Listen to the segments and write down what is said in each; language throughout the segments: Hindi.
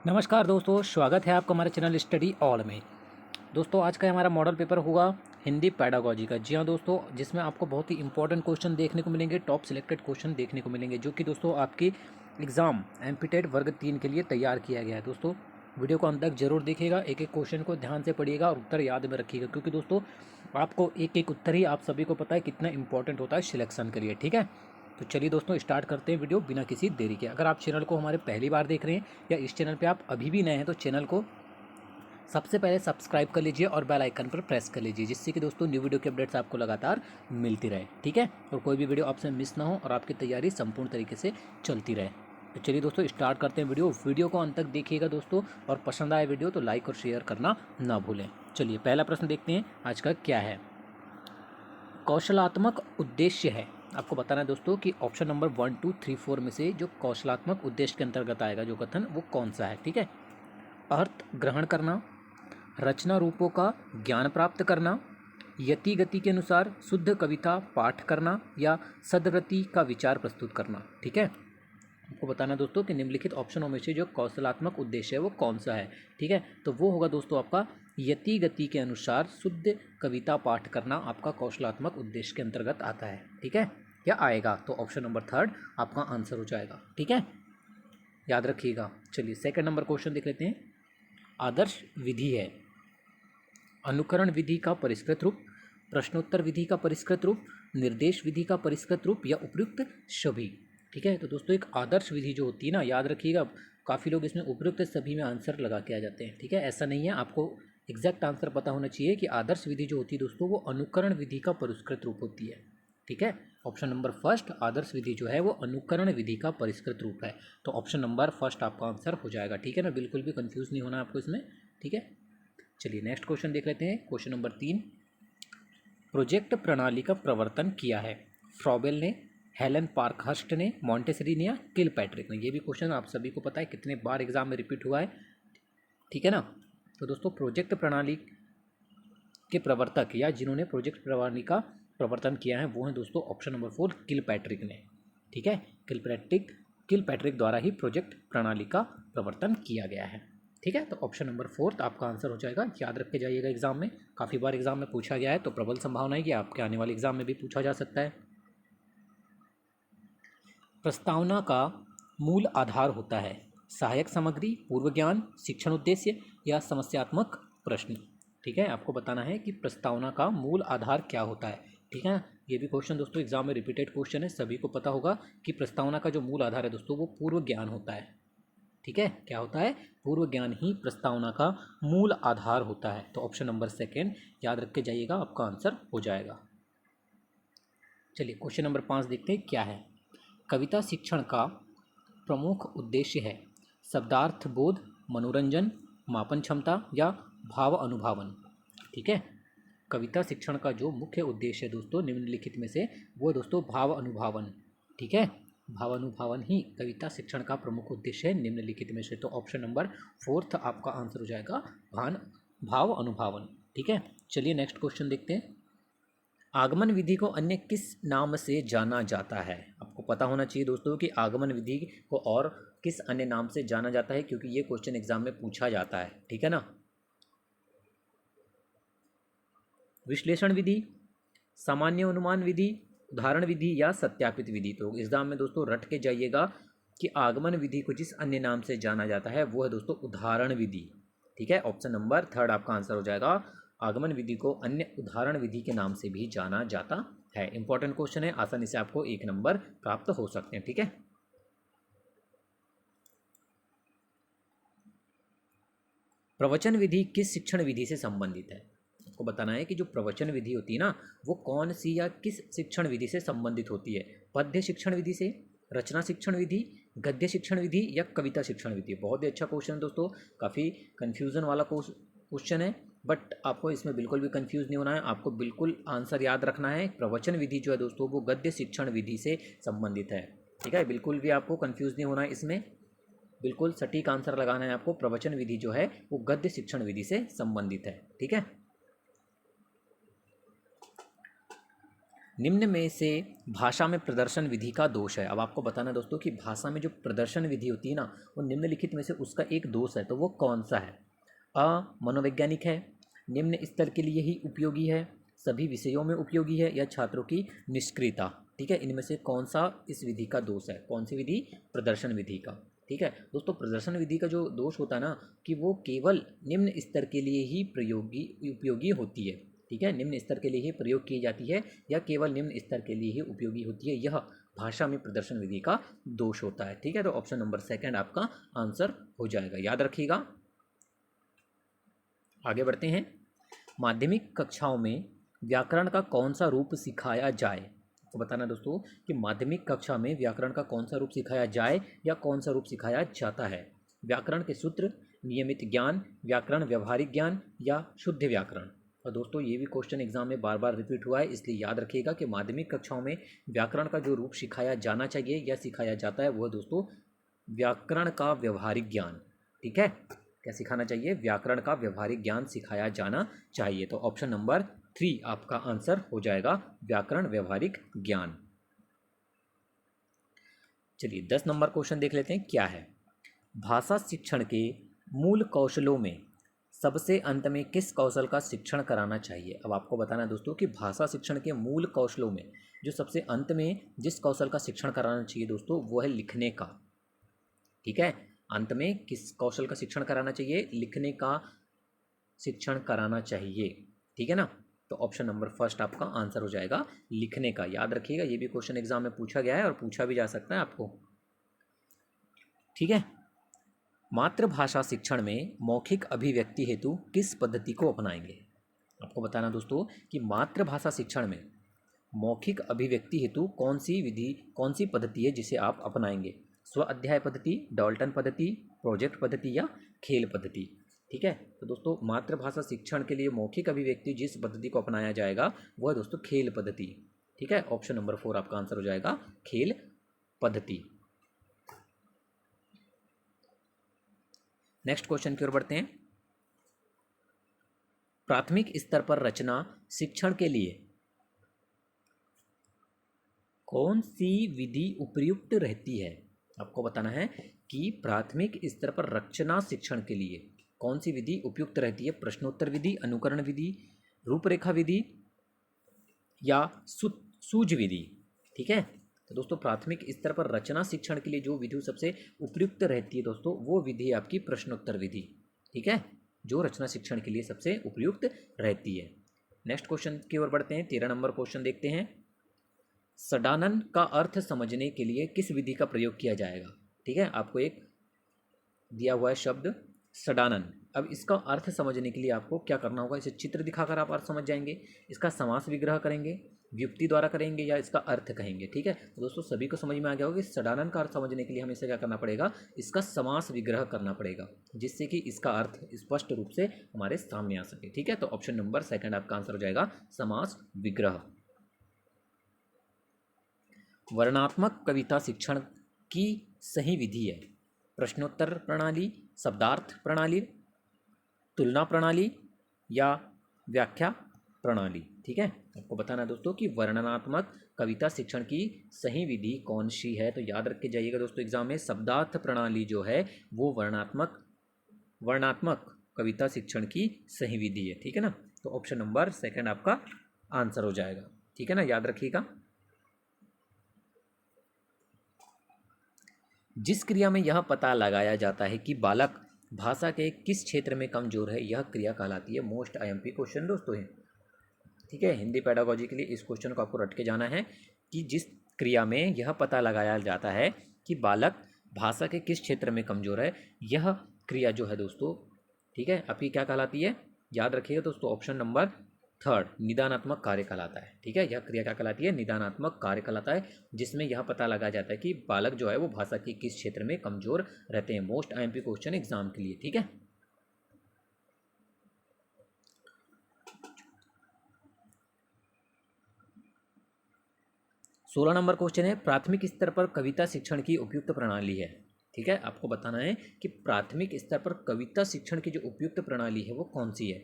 नमस्कार दोस्तों, स्वागत है आपका हमारे चैनल स्टडी ऑल में। दोस्तों, आज का हमारा मॉडल पेपर होगा हिंदी पैडागोजी का। जी हाँ दोस्तों, जिसमें आपको बहुत ही इंपॉर्टेंट क्वेश्चन देखने को मिलेंगे, टॉप सिलेक्टेड क्वेश्चन देखने को मिलेंगे, जो कि दोस्तों आपकी एग्ज़ाम एमपीटेड वर्ग 3 के लिए तैयार किया गया है। दोस्तों, वीडियो को अंत तक जरूर देखिएगा, एक एक क्वेश्चन को ध्यान से पढ़िएगा और उत्तर याद में रखिएगा, क्योंकि दोस्तों आपको एक एक उत्तर ही आप सभी को पता है कितना इंपॉर्टेंट होता है सिलेक्शन के लिए। ठीक है, तो चलिए दोस्तों स्टार्ट करते हैं वीडियो बिना किसी देरी के। अगर आप चैनल को हमारे पहली बार देख रहे हैं या इस चैनल पे आप अभी भी नए हैं, तो चैनल को सबसे पहले सब्सक्राइब कर लीजिए और बेल आइकन पर प्रेस कर लीजिए, जिससे कि दोस्तों न्यू वीडियो की अपडेट्स आपको लगातार मिलती रहे। ठीक है, और कोई भी वीडियो आपसे मिस ना हो और आपकी तैयारी संपूर्ण तरीके से चलती रहे। तो चलिए दोस्तों स्टार्ट करते हैं वीडियो को अंत तक देखिएगा दोस्तों, और पसंद आए वीडियो तो लाइक और शेयर करना ना भूलें। चलिए पहला प्रश्न देखते हैं आज का क्या है। कौशलात्मक उद्देश्य है। आपको बताना है दोस्तों कि ऑप्शन नंबर 1, 2, 3, 4 में से जो कौशलात्मक उद्देश्य के अंतर्गत आएगा जो कथन, वो कौन सा है। ठीक है, अर्थ ग्रहण करना, रचना रूपों का ज्ञान प्राप्त करना, यति गति के अनुसार शुद्ध कविता पाठ करना, या सदरति का विचार प्रस्तुत करना। ठीक है, आपको बताना है दोस्तों कि निम्नलिखित ऑप्शनों में से जो कौशलात्मक उद्देश्य है वो कौन सा है। ठीक है, तो वो होगा दोस्तों आपका यति गति के अनुसार शुद्ध कविता पाठ करना आपका कौशलात्मक उद्देश्य के अंतर्गत आता है। ठीक है, या आएगा, तो ऑप्शन नंबर 3 आपका आंसर हो जाएगा। ठीक है, याद रखिएगा। चलिए सेकंड नंबर क्वेश्चन देख लेते हैं। आदर्श विधि है अनुकरण विधि का परिष्कृत रूप, प्रश्नोत्तर विधि का परिष्कृत रूप, निर्देश विधि का परिष्कृत रूप, या उपयुक्त सभी। ठीक है, तो दोस्तों एक आदर्श विधि जो होती है ना, याद रखिएगा, काफ़ी लोग इसमें उपयुक्त सभी में आंसर लगा के आ जाते हैं। ठीक है, ऐसा नहीं है, आपको एग्जैक्ट आंसर पता होना चाहिए कि आदर्श विधि जो होती है दोस्तों वो अनुकरण विधि का परिष्कृत रूप होती है। ठीक है, ऑप्शन नंबर फर्स्ट आदर्श विधि जो है वो अनुकरण विधि का परिष्कृत रूप है, तो ऑप्शन नंबर फर्स्ट आपका आंसर हो जाएगा। ठीक है ना, बिल्कुल भी कंफ्यूज नहीं होना आपको इसमें। ठीक है, चलिए नेक्स्ट क्वेश्चन देख लेते हैं। क्वेश्चन नंबर 3, प्रोजेक्ट प्रणाली का प्रवर्तन किया है फ्रॉबेल ने, हेलन पार्कहर्स्ट ने, मॉन्टेसरी ने, या किलपैट्रिक ने। ये भी क्वेश्चन आप सभी को पता है कितने बार एग्जाम में रिपीट हुआ है। ठीक है ना, तो दोस्तों प्रोजेक्ट प्रणाली के प्रवर्तक या जिन्होंने प्रोजेक्ट प्रणाली का प्रवर्तन किया है वो हैं दोस्तों ऑप्शन नंबर 4 किलपैट्रिक ने। ठीक है, किलपैट्रिक द्वारा ही प्रोजेक्ट प्रणाली का प्रवर्तन किया गया है। ठीक है, तो ऑप्शन नंबर 4 आपका आंसर हो जाएगा। याद रख के जाइएगा, एग्जाम में काफ़ी बार एग्जाम में पूछा गया है, तो प्रबल संभावना है कि आपके आने वाले एग्जाम में भी पूछा जा सकता है। प्रस्तावना का मूल आधार होता है सहायक सामग्री, पूर्व ज्ञान, शिक्षण उद्देश्य, या समस्यात्मक प्रश्न। ठीक है, आपको बताना है कि प्रस्तावना का मूल आधार क्या होता है। ठीक है, ये भी क्वेश्चन दोस्तों एग्जाम में रिपीटेड क्वेश्चन है, सभी को पता होगा कि प्रस्तावना का जो मूल आधार है दोस्तों वो पूर्व ज्ञान होता है। ठीक है, क्या होता है, पूर्व ज्ञान ही प्रस्तावना का मूल आधार होता है, तो ऑप्शन नंबर 2 याद रख के जाइएगा, आपका आंसर हो जाएगा। चलिए क्वेश्चन नंबर 5 देखते हैं क्या है। कविता शिक्षण का प्रमुख उद्देश्य है शब्दार्थ बोध, मनोरंजन, मापन क्षमता, या भाव अनुभावन। ठीक है, कविता शिक्षण का जो मुख्य उद्देश्य है दोस्तों निम्नलिखित में से वो दोस्तों भाव अनुभावन। ठीक है, भाव अनुभावन ही कविता शिक्षण का प्रमुख उद्देश्य है निम्नलिखित में से, तो ऑप्शन नंबर 4 आपका आंसर हो जाएगा, भाव अनुभावन। ठीक है, चलिए नेक्स्ट क्वेश्चन देखते हैं। आगमन विधि को अन्य किस नाम से जाना जाता है। आपको पता होना चाहिए दोस्तों कि आगमन विधि को और किस अन्य नाम से जाना जाता है, क्योंकि ये क्वेश्चन एग्जाम में पूछा जाता है। ठीक है ना, विश्लेषण विधि, सामान्य अनुमान विधि, उदाहरण विधि, या सत्यापित विधि। तो एग्जाम में दोस्तों रट के जाइएगा कि आगमन विधि को जिस अन्य नाम से जाना जाता है वो है दोस्तों उदाहरण विधि। ठीक है, ऑप्शन नंबर 3 आपका आंसर हो जाएगा। आगमन विधि को अन्य उदाहरण विधि के नाम से भी जाना जाता है। इंपॉर्टेंट क्वेश्चन है, आसानी से आपको 1 नंबर प्राप्त हो सकते हैं। ठीक है, प्रवचन विधि किस शिक्षण विधि से संबंधित है। आपको बताना है कि जो प्रवचन विधि होती है ना वो कौन सी या किस शिक्षण विधि से संबंधित होती है। पद्य शिक्षण विधि से, रचना शिक्षण विधि, गद्य शिक्षण विधि, या कविता शिक्षण विधि। बहुत ही अच्छा क्वेश्चन है दोस्तों, काफ़ी कन्फ्यूज़न वाला क्वेश्चन है, बट आपको इसमें बिल्कुल भी कंफ्यूज नहीं होना है। आपको बिल्कुल आंसर याद रखना है। प्रवचन विधि जो है दोस्तों वो गद्य शिक्षण विधि से संबंधित है। ठीक है, बिल्कुल भी आपको कंफ्यूज नहीं होना है इसमें, बिल्कुल सटीक आंसर लगाना है आपको। प्रवचन विधि जो है वो गद्य शिक्षण विधि से संबंधित है। ठीक है, निम्न में से भाषा में प्रदर्शन विधि का दोष है। अब आपको बताना दोस्तों कि भाषा में जो प्रदर्शन विधि होती है ना, वो निम्नलिखित में से उसका एक दोष है, तो वो कौन सा है? अ मनोवैज्ञानिक है, निम्न स्तर के लिए ही उपयोगी है, सभी विषयों में उपयोगी है, या छात्रों की निष्क्रियता। ठीक है, इनमें से कौन सा इस विधि का दोष है? कौन सी विधि? प्रदर्शन विधि का। ठीक है दोस्तों, प्रदर्शन विधि का जो दोष होता है ना, कि वो केवल निम्न स्तर के लिए ही उपयोगी होती है। ठीक है, निम्न स्तर के लिए ही प्रयोग की जाती है, या केवल निम्न स्तर के लिए ही उपयोगी होती है, यह भाषा में प्रदर्शन विधि का दोष होता है। ठीक है, तो ऑप्शन नंबर सेकंड आपका आंसर हो जाएगा, याद रखिएगा। आगे बढ़ते हैं। माध्यमिक कक्षाओं में व्याकरण का कौन सा रूप सिखाया जाए? तो बताना दोस्तों कि माध्यमिक कक्षा में व्याकरण का कौन सा रूप सिखाया जाए या कौन सा रूप सिखाया जाता है? व्याकरण के सूत्र, नियमित ज्ञान, व्याकरण व्यवहारिक ज्ञान, या शुद्ध व्याकरण। और दोस्तों ये भी क्वेश्चन एग्जाम में बार बार रिपीट हुआ है, इसलिए याद रखिएगा कि माध्यमिक कक्षाओं में व्याकरण का जो रूप सिखाया जाना चाहिए या सिखाया जाता है वह दोस्तों व्याकरण का व्यवहारिक ज्ञान। ठीक है, क्या सिखाना चाहिए? व्याकरण का व्यवहारिक ज्ञान सिखाया जाना चाहिए। तो ऑप्शन नंबर 3 आपका आंसर हो जाएगा, व्याकरण व्यवहारिक ज्ञान। चलिए 10 नंबर क्वेश्चन देख लेते हैं, क्या है? भाषा शिक्षण के मूल कौशलों में सबसे अंत में किस कौशल का शिक्षण कराना चाहिए? अब आपको बताना है दोस्तों कि भाषा शिक्षण के मूल कौशलों में जो सबसे अंत में जिस कौशल का शिक्षण कराना चाहिए दोस्तों, वो है लिखने का। ठीक है, अंत में किस कौशल का शिक्षण कराना चाहिए? लिखने का शिक्षण कराना चाहिए। ठीक है ना, तो ऑप्शन नंबर फर्स्ट आपका आंसर हो जाएगा, लिखने का। याद रखिएगा, ये भी क्वेश्चन एग्जाम में पूछा गया है और पूछा भी जा सकता है आपको। ठीक है, मातृभाषा शिक्षण में मौखिक अभिव्यक्ति हेतु किस पद्धति को अपनाएंगे? आपको बताना दोस्तों कि मातृभाषा शिक्षण में मौखिक अभिव्यक्ति हेतु कौन सी विधि, कौन सी पद्धति है जिसे आप अपनाएंगे? स्व अध्याय पद्धति, डाल्टन पद्धति, प्रोजेक्ट पद्धति, या खेल पद्धति। ठीक है, तो दोस्तों मातृभाषा शिक्षण के लिए मौखिक अभिव्यक्ति जिस पद्धति को अपनाया जाएगा वह दोस्तों खेल पद्धति। ठीक है, ऑप्शन नंबर 4 आपका आंसर हो जाएगा, खेल पद्धति। नेक्स्ट क्वेश्चन की ओर बढ़ते हैं। प्राथमिक स्तर पर रचना शिक्षण के लिए कौन सी विधि उपयुक्त रहती है? आपको बताना है कि प्राथमिक स्तर पर रचना शिक्षण के लिए कौन सी विधि उपयुक्त रहती है? प्रश्नोत्तर विधि, अनुकरण विधि, रूपरेखा विधि, या सूझ विधि। ठीक है, तो दोस्तों प्राथमिक स्तर पर रचना शिक्षण के लिए जो विधि सबसे उपयुक्त रहती है दोस्तों, वो विधि आपकी प्रश्नोत्तर विधि। ठीक है, जो रचना शिक्षण के लिए सबसे उपयुक्त रहती है। नेक्स्ट क्वेश्चन की ओर बढ़ते हैं, 13 नंबर क्वेश्चन देखते हैं। सडानन का अर्थ समझने के लिए किस विधि का प्रयोग किया जाएगा? ठीक है, आपको एक दिया हुआ है शब्द सडानन। अब इसका अर्थ समझने के लिए आपको क्या करना होगा? इसे चित्र दिखाकर आप अर्थ समझ जाएंगे, इसका समास विग्रह करेंगे, व्युक्ति द्वारा करेंगे, या इसका अर्थ कहेंगे। ठीक है, तो दोस्तों सभी को समझ में आ गया होगा कि सडानन का अर्थ समझने के लिए हमें इसे क्या करना पड़ेगा? इसका समास विग्रह करना पड़ेगा, जिससे कि इसका अर्थ स्पष्ट रूप से हमारे सामने आ सके। ठीक है, तो ऑप्शन नंबर सेकंड आपका आंसर हो जाएगा, समास विग्रह। वर्णात्मक कविता शिक्षण की सही विधि है प्रश्नोत्तर प्रणाली, शब्दार्थ प्रणाली, तुलना प्रणाली, या व्याख्या प्रणाली। ठीक है, आपको बताना है दोस्तों कि वर्णनात्मक कविता शिक्षण की सही विधि कौन सी है? तो याद रख के जाइएगा दोस्तों एग्जाम में, शब्दार्थ प्रणाली जो है वो वर्णात्मक कविता शिक्षण की सही विधि है। ठीक है ना, तो ऑप्शन नंबर सेकंड आपका आंसर हो जाएगा। ठीक है ना, याद रखिएगा। जिस क्रिया में यह पता लगाया जाता है कि बालक भाषा के किस क्षेत्र में कमजोर है, यह क्रिया कहलाती है। मोस्ट आईएमपी क्वेश्चन दोस्तों है। ठीक है, हिंदी पेडागोजी के लिए इस क्वेश्चन को आपको रट के जाना है कि जिस क्रिया में यह पता लगाया जाता है कि बालक भाषा के किस क्षेत्र में कमजोर है, यह क्रिया जो है दोस्तों, ठीक है, आपकी क्या कहलाती है? याद रखिएगा दोस्तों, ऑप्शन नंबर थर्ड, निदानात्मक कार्य कहलाता है। ठीक है, यह क्रिया क्या कहलाती है? निदानात्मक कार्य कहलाता है, जिसमें यह पता लगा जाता है कि बालक जो है वो भाषा के किस क्षेत्र में कमजोर रहते हैं। मोस्ट आईएमपी क्वेश्चन एग्जाम के लिए। ठीक है, सोलह नंबर क्वेश्चन है, प्राथमिक स्तर पर कविता शिक्षण की उपयुक्त प्रणाली है। ठीक है, आपको बताना है कि प्राथमिक स्तर पर कविता शिक्षण की जो उपयुक्त प्रणाली है वो कौन सी है।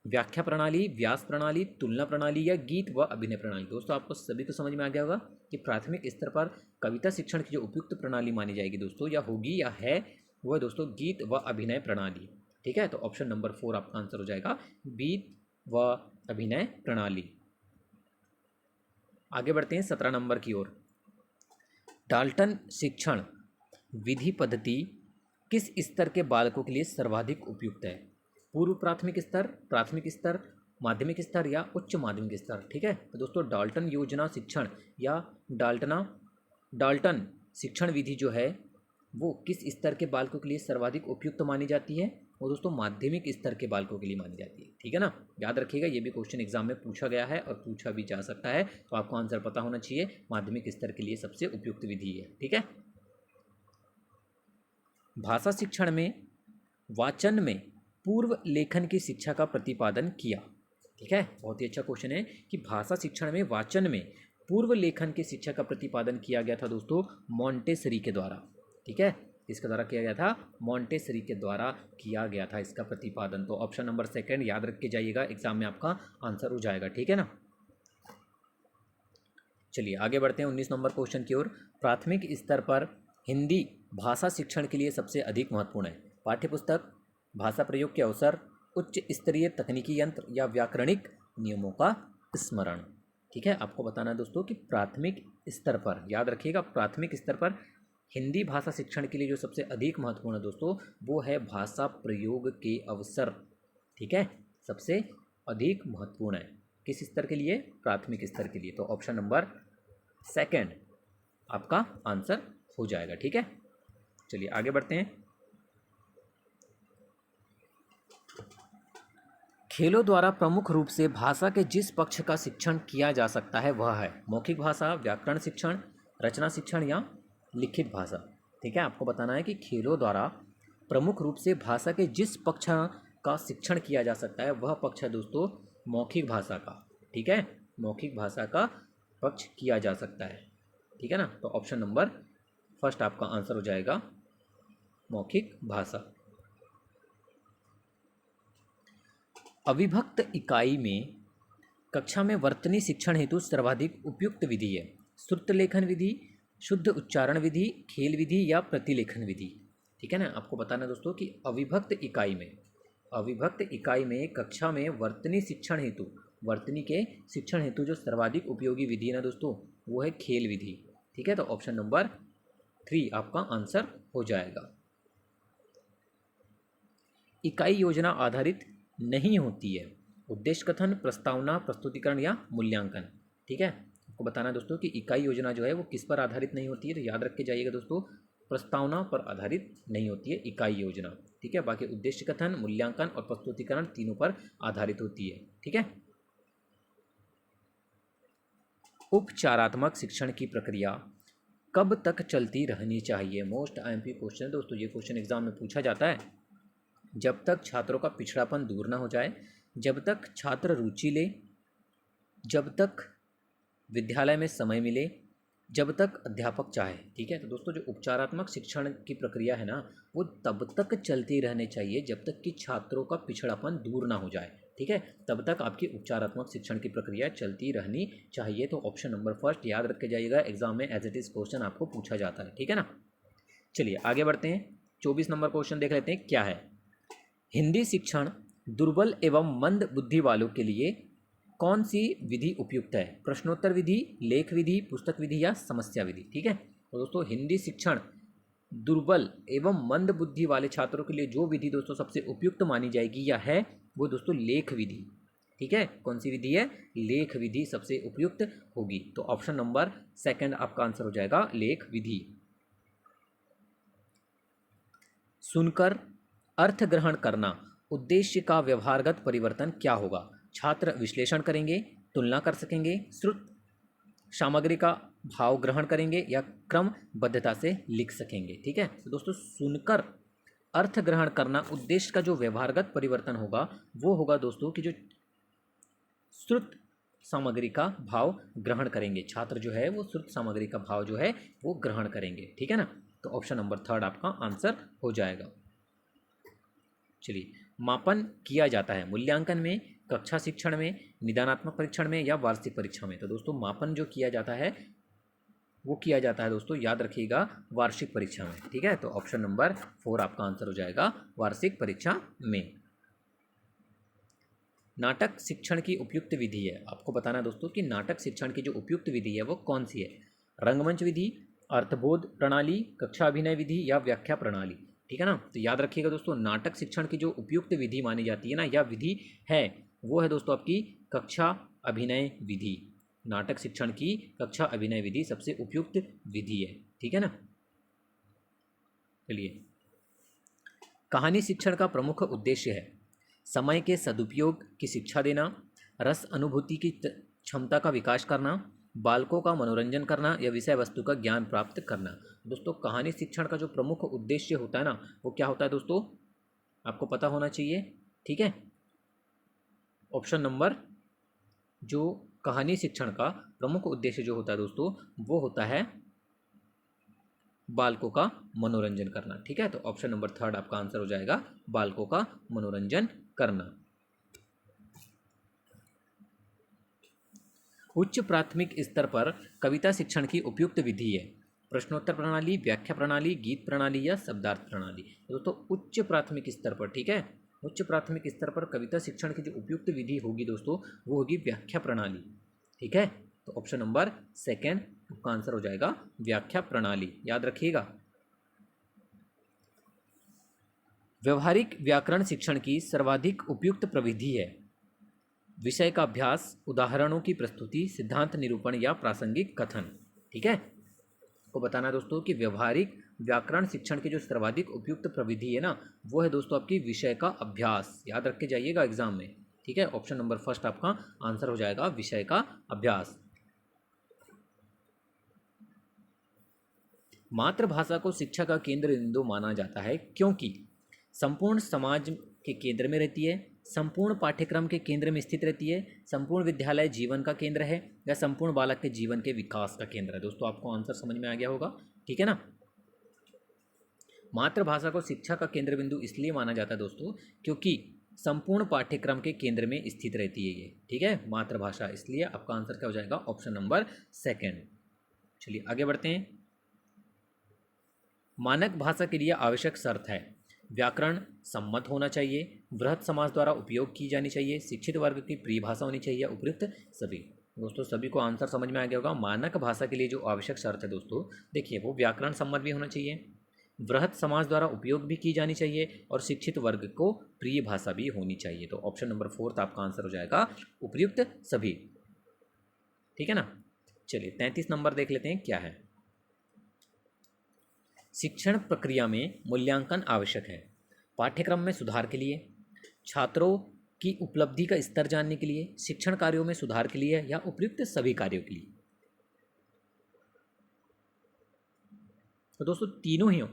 व्याख्या प्रणाली, व्यास प्रणाली, तुलना प्रणाली या गीत व अभिनय प्रणाली। दोस्तों आपको सभी को समझ में आ गया होगा कि प्राथमिक स्तर पर कविता शिक्षण की जो उपयुक्त प्रणाली मानी जाएगी दोस्तों, या होगी या है, वह दोस्तों गीत व अभिनय प्रणाली। ठीक है, तो ऑप्शन नंबर 4 आपका आंसर हो जाएगा, गीत व अभिनय प्रणाली। आगे बढ़ते हैं 17 नंबर की ओर। डाल्टन शिक्षण विधि पद्धति किस स्तर के बालकों के लिए सर्वाधिक उपयुक्त है? पूर्व प्राथमिक स्तर, प्राथमिक स्तर, माध्यमिक स्तर या उच्च माध्यमिक स्तर। ठीक है, तो दोस्तों डाल्टन योजना शिक्षण या डाल्टन शिक्षण विधि जो है वो किस स्तर के बालकों के लिए सर्वाधिक उपयुक्त मानी जाती है? वो दोस्तों माध्यमिक स्तर के बालकों के लिए मानी जाती है। ठीक है ना, याद रखिएगा, ये भी क्वेश्चन एग्जाम में पूछा गया है और पूछा भी जा सकता है, तो आपको आंसर पता होना चाहिए, माध्यमिक स्तर के लिए सबसे उपयुक्त विधि है। ठीक है, भाषा शिक्षण में वाचन में पूर्व लेखन की शिक्षा का प्रतिपादन किया। ठीक है, बहुत ही अच्छा क्वेश्चन है कि भाषा शिक्षण में वाचन में पूर्व लेखन की शिक्षा का प्रतिपादन किया गया था दोस्तों मॉन्टेसरी के द्वारा। ठीक है, इसके द्वारा किया गया था, मॉन्टेसरी के द्वारा किया गया था इसका प्रतिपादन। तो ऑप्शन नंबर 2 याद रख के जाइएगा, एग्जाम में आपका आंसर हो जाएगा। ठीक है ना, चलिए आगे बढ़ते हैं 19 नंबर क्वेश्चन की ओर। प्राथमिक स्तर पर हिंदी भाषा शिक्षण के लिए सबसे अधिक महत्वपूर्ण है पाठ्यपुस्तक, भाषा प्रयोग के अवसर, उच्च स्तरीय तकनीकी यंत्र या व्याकरणिक नियमों का स्मरण। ठीक है, आपको बताना है दोस्तों कि प्राथमिक स्तर पर, याद रखिएगा, प्राथमिक स्तर पर हिंदी भाषा शिक्षण के लिए जो सबसे अधिक महत्वपूर्ण है दोस्तों, वो है भाषा प्रयोग के अवसर। ठीक है, सबसे अधिक महत्वपूर्ण है किस स्तर के लिए? प्राथमिक स्तर के लिए। तो ऑप्शन नंबर 2 आपका आंसर हो जाएगा। ठीक है, चलिए आगे बढ़ते हैं। खेलों द्वारा प्रमुख रूप से भाषा के जिस पक्ष का शिक्षण किया जा सकता है वह है मौखिक भाषा, व्याकरण शिक्षण, रचना शिक्षण या लिखित भाषा। ठीक है, आपको बताना है कि खेलों द्वारा प्रमुख रूप से भाषा के जिस पक्ष का शिक्षण किया जा सकता है वह पक्ष है दोस्तों मौखिक भाषा का। ठीक है, मौखिक भाषा का पक्ष किया जा सकता है। ठीक है ना, तो ऑप्शन नंबर 1 आपका आंसर हो जाएगा, मौखिक भाषा। अविभक्त इकाई में कक्षा में वर्तनी शिक्षण हेतु सर्वाधिक उपयुक्त विधि है श्रुत लेखन विधि, शुद्ध उच्चारण विधि, खेल विधि या प्रतिलेखन विधि। ठीक है ना, आपको बताना दोस्तों कि अविभक्त इकाई में कक्षा में वर्तनी शिक्षण हेतु, वर्तनी के शिक्षण हेतु जो सर्वाधिक उपयोगी विधि है ना दोस्तों, वो है खेल विधि। ठीक है, तो ऑप्शन नंबर 3 आपका आंसर हो जाएगा। इकाई योजना आधारित नहीं होती है उद्देश्य कथन, प्रस्तावना, प्रस्तुतिकरण या मूल्यांकन। ठीक है, आपको बताना है दोस्तों कि इकाई योजना जो है वो किस पर आधारित नहीं होती है, तो याद रख के जाइएगा दोस्तों, प्रस्तावना पर आधारित नहीं होती है इकाई योजना। ठीक है, बाकी उद्देश्य कथन, मूल्यांकन और प्रस्तुतिकरण तीनों पर आधारित होती है। ठीक है, उपचारात्मक शिक्षण की प्रक्रिया कब तक चलती रहनी चाहिए? मोस्ट आईएमपी क्वेश्चन दोस्तों, ये क्वेश्चन एग्जाम में पूछा जाता है। जब तक छात्रों का पिछड़ापन दूर ना हो जाए, जब तक छात्र रुचि ले, जब तक विद्यालय में समय मिले, जब तक अध्यापक चाहे। ठीक है, तो दोस्तों जो उपचारात्मक शिक्षण की प्रक्रिया है ना, वो तब तक चलती रहनी चाहिए जब तक कि छात्रों का पिछड़ापन दूर ना हो जाए। ठीक है, तब तक आपकी उपचारात्मक शिक्षण की प्रक्रिया चलती रहनी चाहिए। तो ऑप्शन नंबर 1 याद रख के जाइएगा, एग्जाम में एज इट इज़ क्वेश्चन आपको पूछा जाता है। ठीक है ना, चलिए आगे बढ़ते हैं। 24 नंबर क्वेश्चन देख लेते हैं क्या है। हिंदी शिक्षण दुर्बल एवं मंद बुद्धि वालों के लिए कौन सी विधि उपयुक्त है? प्रश्नोत्तर विधि, लेख विधि, पुस्तक विधि या समस्या विधि। ठीक है, तो दोस्तों हिंदी शिक्षण दुर्बल एवं मंद बुद्धि वाले छात्रों के लिए जो विधि दोस्तों सबसे उपयुक्त मानी जाएगी या है वो दोस्तों लेख विधि। ठीक है, कौन सी विधि है? लेख विधि सबसे उपयुक्त होगी। तो ऑप्शन नंबर 2 आपका आंसर हो जाएगा, लेख विधि। सुनकर अर्थ ग्रहण करना उद्देश्य का व्यवहारगत परिवर्तन क्या होगा? छात्र विश्लेषण करेंगे, तुलना कर सकेंगे, श्रुत सामग्री का भाव ग्रहण करेंगे या क्रमबद्धता से लिख सकेंगे। ठीक है, तो दोस्तों सुनकर अर्थ ग्रहण करना उद्देश्य का जो व्यवहारगत परिवर्तन होगा वो होगा दोस्तों कि जो श्रुत सामग्री का भाव ग्रहण करेंगे, छात्र जो है वो श्रुत सामग्री का भाव जो है वो ग्रहण करेंगे। ठीक है ना, तो ऑप्शन नंबर 3 आपका आंसर हो जाएगा। चलिए मापन किया जाता है? मूल्यांकन में, कक्षा शिक्षण में, निदानात्मक परीक्षण में या वार्षिक परीक्षा में? तो दोस्तों मापन जो किया जाता है वो किया जाता है दोस्तों, याद रखिएगा, वार्षिक परीक्षा में। ठीक है, तो ऑप्शन नंबर 4 आपका आंसर हो जाएगा, वार्षिक परीक्षा में। नाटक शिक्षण की उपयुक्त विधि है, आपको बताना है दोस्तों कि नाटक शिक्षण की जो उपयुक्त विधि है वो कौन सी है? रंगमंच विधि, अर्थबोध प्रणाली, कक्षा अभिनय विधि या व्याख्या प्रणाली? ठीक है ना, तो याद रखिएगा दोस्तों, नाटक शिक्षण की जो उपयुक्त विधि मानी जाती है ना, या विधि है, वो है दोस्तों आपकी कक्षा अभिनय विधि। नाटक शिक्षण की कक्षा अभिनय विधि सबसे उपयुक्त विधि है। ठीक है ना, चलिए, कहानी शिक्षण का प्रमुख उद्देश्य है समय के सदुपयोग की शिक्षा देना, रस अनुभूति की क्षमता का विकास करना, बालकों का मनोरंजन करना या विषय वस्तु का ज्ञान प्राप्त करना। दोस्तों कहानी शिक्षण का जो प्रमुख उद्देश्य होता है ना, वो क्या होता है दोस्तों, आपको पता होना चाहिए। ठीक है, ऑप्शन नंबर, जो कहानी शिक्षण का प्रमुख उद्देश्य जो होता है दोस्तों, वो होता है बालकों का मनोरंजन करना। ठीक है, तो ऑप्शन नंबर 3 आपका आंसर हो जाएगा, बालकों का मनोरंजन करना। उच्च प्राथमिक स्तर पर कविता शिक्षण की उपयुक्त विधि है? प्रश्नोत्तर प्रणाली, व्याख्या प्रणाली, गीत प्रणाली या शब्दार्थ प्रणाली? दोस्तों उच्च प्राथमिक स्तर पर, ठीक है, उच्च प्राथमिक स्तर पर कविता शिक्षण की जो उपयुक्त विधि होगी दोस्तों, वो होगी व्याख्या प्रणाली। ठीक है, तो ऑप्शन नंबर 2 आपका आंसर हो जाएगा, व्याख्या प्रणाली, याद रखिएगा। व्यवहारिक व्याकरण शिक्षण की सर्वाधिक उपयुक्त प्रविधि है? विषय का अभ्यास, उदाहरणों की प्रस्तुति, सिद्धांत निरूपण या प्रासंगिक कथन? ठीक है, को बताना है दोस्तों कि व्यवहारिक व्याकरण शिक्षण की जो सर्वाधिक उपयुक्त प्रविधि है ना, वो है दोस्तों आपकी विषय का अभ्यास। याद रख के जाइएगा एग्जाम में। ठीक है, ऑप्शन नंबर 1 आपका आंसर हो जाएगा, विषय का अभ्यास। मातृभाषा को शिक्षा का केंद्र बिंदु माना जाता है क्योंकि संपूर्ण समाज के केंद्र में रहती है, संपूर्ण पाठ्यक्रम के केंद्र में स्थित रहती है, संपूर्ण विद्यालय जीवन का केंद्र है या संपूर्ण बालक के जीवन के विकास का केंद्र है? दोस्तों आपको आंसर समझ में आ गया होगा। ठीक है ना, मातृभाषा को शिक्षा का केंद्र बिंदु इसलिए माना जाता है दोस्तों क्योंकि संपूर्ण पाठ्यक्रम के केंद्र में स्थित रहती है ये। ठीक है, मातृभाषा, इसलिए आपका आंसर क्या हो जाएगा, ऑप्शन नंबर 2। चलिए आगे बढ़ते हैं। मानक भाषा के लिए आवश्यक शर्त है? व्याकरण सम्मत होना चाहिए, वृहत समाज द्वारा उपयोग की जानी चाहिए, शिक्षित वर्ग की प्रिय भाषा होनी चाहिए, उपयुक्त सभी? दोस्तों सभी को आंसर समझ में आ गया होगा। मानक भाषा के लिए जो आवश्यक शर्त है दोस्तों, देखिए, वो व्याकरण सम्मत भी होना चाहिए, वृहत समाज द्वारा उपयोग भी की जानी चाहिए और शिक्षित वर्ग को प्रिय भाषा भी होनी चाहिए। तो ऑप्शन नंबर 4 आपका आंसर हो जाएगा, उपयुक्त सभी। ठीक है ना, चलिए 33 नंबर देख लेते हैं क्या है। शिक्षण प्रक्रिया में मूल्यांकन आवश्यक है? पाठ्यक्रम में सुधार के लिए, छात्रों की उपलब्धि का स्तर जानने के लिए, शिक्षण कार्यों में सुधार के लिए या उपयुक्त सभी कार्यों के लिए? तो दोस्तों तीनों ही हो।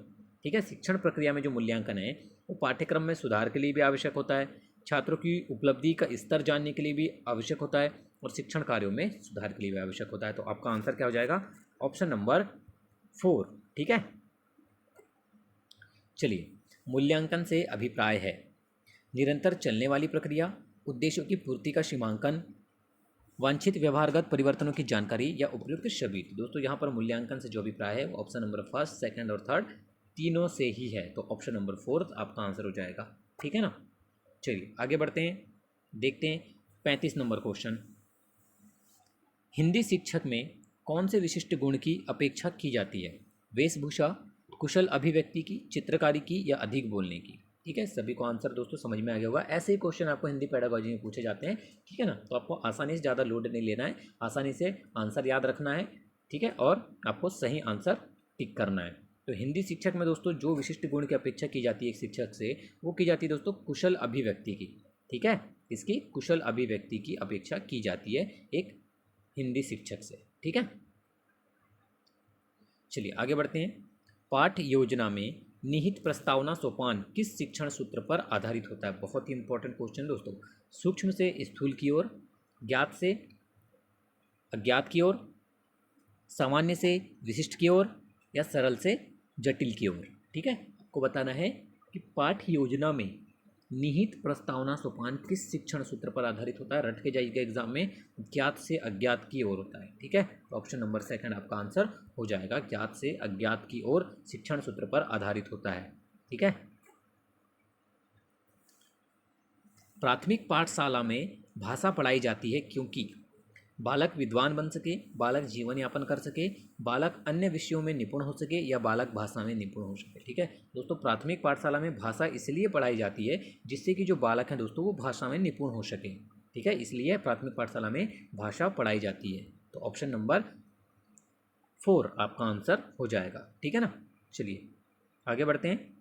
ठीक है, शिक्षण प्रक्रिया में जो मूल्यांकन है वो पाठ्यक्रम में सुधार के लिए भी आवश्यक होता है, छात्रों की उपलब्धि का स्तर जानने के लिए भी आवश्यक होता है और शिक्षण कार्यों में सुधार के लिए भी आवश्यक होता है। तो आपका आंसर क्या हो जाएगा, ऑप्शन नंबर 4। ठीक है, चलिए, मूल्यांकन से अभिप्राय है? निरंतर चलने वाली प्रक्रिया, उद्देश्यों की पूर्ति का सीमांकन, वांछित व्यवहारगत परिवर्तनों की जानकारी या उपयुक्त सभी? दोस्तों यहाँ पर मूल्यांकन से जो अभिप्राय है वो ऑप्शन नंबर 1, 2 और 3 तीनों से ही है। तो ऑप्शन नंबर 4 आपका आंसर हो जाएगा। ठीक है ना, चलिए आगे बढ़ते हैं, देखते हैं 35 नंबर क्वेश्चन। हिंदी शिक्षक में कौन से विशिष्ट गुण की अपेक्षा की जाती है? वेशभूषा, कुशल अभिव्यक्ति की, चित्रकारी की या अधिक बोलने की? ठीक है, सभी को आंसर दोस्तों समझ में आ गया होगा। ऐसे ही क्वेश्चन आपको हिंदी पेडागोजी में पूछे जाते हैं। ठीक है ना, तो आपको आसानी से ज़्यादा लोड नहीं लेना है, आसानी से आंसर याद रखना है। ठीक है, और आपको सही आंसर टिक करना है। तो हिंदी शिक्षक में दोस्तों जो विशिष्ट गुण की अपेक्षा की जाती है एक शिक्षक से, वो की जाती है दोस्तों कुशल अभिव्यक्ति की। ठीक है, इसकी कुशल अभिव्यक्ति की अपेक्षा की जाती है एक हिंदी शिक्षक से। ठीक है, चलिए आगे बढ़ते हैं। पाठ योजना में निहित प्रस्तावना सोपान किस शिक्षण सूत्र पर आधारित होता है? बहुत ही इंपॉर्टेंट क्वेश्चन दोस्तों। सूक्ष्म से स्थूल की ओर, ज्ञात से अज्ञात की ओर, सामान्य से विशिष्ट की ओर या सरल से जटिल की ओर? ठीक है, आपको बताना है कि पाठ योजना में निहित प्रस्तावना सोपान किस शिक्षण सूत्र पर आधारित होता है? रट के जाइएगा एग्जाम में, ज्ञात से अज्ञात की ओर होता है। ठीक है, तो ऑप्शन नंबर सेकंड आपका आंसर हो जाएगा, ज्ञात से अज्ञात की ओर शिक्षण सूत्र पर आधारित होता है। ठीक है, प्राथमिक पाठशाला में भाषा पढ़ाई जाती है क्योंकि बालक विद्वान बन सके, बालक जीवन यापन कर सके, बालक अन्य विषयों में निपुण हो सके, या बालक भाषा में निपुण हो सके। ठीक है दोस्तों, प्राथमिक पाठशाला में भाषा इसलिए पढ़ाई जाती है जिससे कि जो बालक हैं दोस्तों वो भाषा में निपुण हो सके। ठीक है, इसलिए प्राथमिक पाठशाला में भाषा पढ़ाई जाती है। तो ऑप्शन नंबर 4 आपका आंसर हो जाएगा। ठीक है ना, चलिए आगे बढ़ते हैं।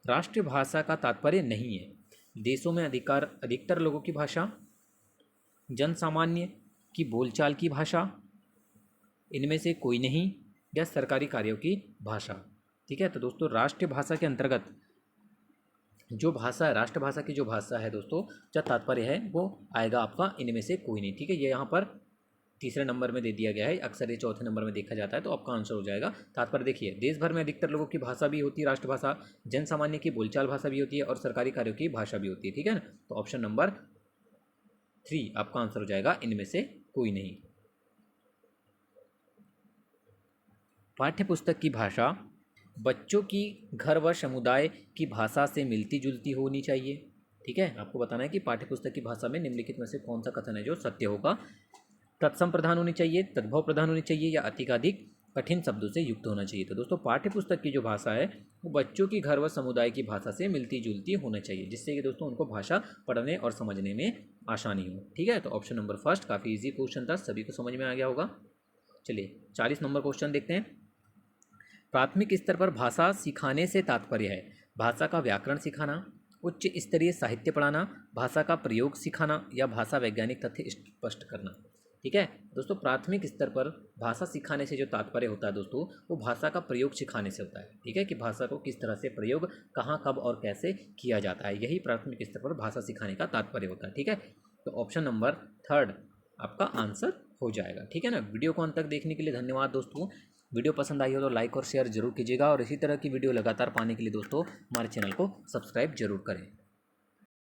राष्ट्रभाषा का तात्पर्य नहीं है देशों में अधिकतर लोगों की भाषा, जन सामान्य की बोलचाल की भाषा, इनमें से कोई नहीं, या सरकारी कार्यों की भाषा। ठीक है, तो दोस्तों राष्ट्रभाषा के अंतर्गत जो भाषा है, राष्ट्रभाषा की जो भाषा है दोस्तों, जो तात्पर्य है वो आएगा आपका इनमें से कोई नहीं। ठीक है, ये यहाँ पर तीसरे नंबर में दे दिया गया है, अक्सर ये चौथे नंबर में देखा जाता है, तो आपका आंसर हो जाएगा तात्पर्य। देखिए, देश भर में अधिकतर लोगों की भाषा भी होती है राष्ट्रभाषा, जन सामान्य की बोलचाल भाषा भी होती है, और सरकारी कार्यों की भाषा भी होती है। ठीक है ना, तो ऑप्शन नंबर 3 आपका आंसर हो जाएगा, इनमें से कोई नहीं। पाठ्यपुस्तक की भाषा बच्चों की घर व समुदाय की भाषा से मिलती जुलती होनी चाहिए। ठीक है, आपको बताना है कि पाठ्यपुस्तक की भाषा में निम्नलिखित में से कौन सा कथन है जो सत्य होगा? तत्सम प्रधान होनी चाहिए, तद्भव प्रधान होनी चाहिए, या अतिकाधिक कठिन शब्दों से युक्त होना चाहिए। तो दोस्तों पाठ्यपुस्तक की जो भाषा है वो बच्चों की घर व समुदाय की भाषा से मिलती जुलती होना चाहिए, जिससे कि दोस्तों उनको भाषा पढ़ने और समझने में आसानी हो। ठीक है, तो ऑप्शन नंबर फर्स्ट काफ़ी इजी क्वेश्चन था, सभी को समझ में आ गया होगा। चलिए 40 नंबर क्वेश्चन देखते हैं। प्राथमिक स्तर पर भाषा सिखाने से तात्पर्य है भाषा का व्याकरण सिखाना, उच्च स्तरीय साहित्य पढ़ाना, भाषा का प्रयोग सिखाना, या भाषा वैज्ञानिक तथ्य स्पष्ट करना। ठीक है दोस्तों, प्राथमिक स्तर पर भाषा सिखाने से जो तात्पर्य होता है दोस्तों, वो भाषा का प्रयोग सिखाने से होता है। ठीक है, कि भाषा को किस तरह से प्रयोग कहाँ कब और कैसे किया जाता है, यही प्राथमिक स्तर पर भाषा सिखाने का तात्पर्य होता है। ठीक है, तो ऑप्शन नंबर 3 आपका आंसर हो जाएगा। ठीक है ना, वीडियो को अंत तक देखने के लिए धन्यवाद दोस्तों। वीडियो पसंद आई हो तो लाइक और शेयर जरूर कीजिएगा, और इसी तरह की वीडियो लगातार पाने के लिए दोस्तों हमारे चैनल को सब्सक्राइब जरूर करें।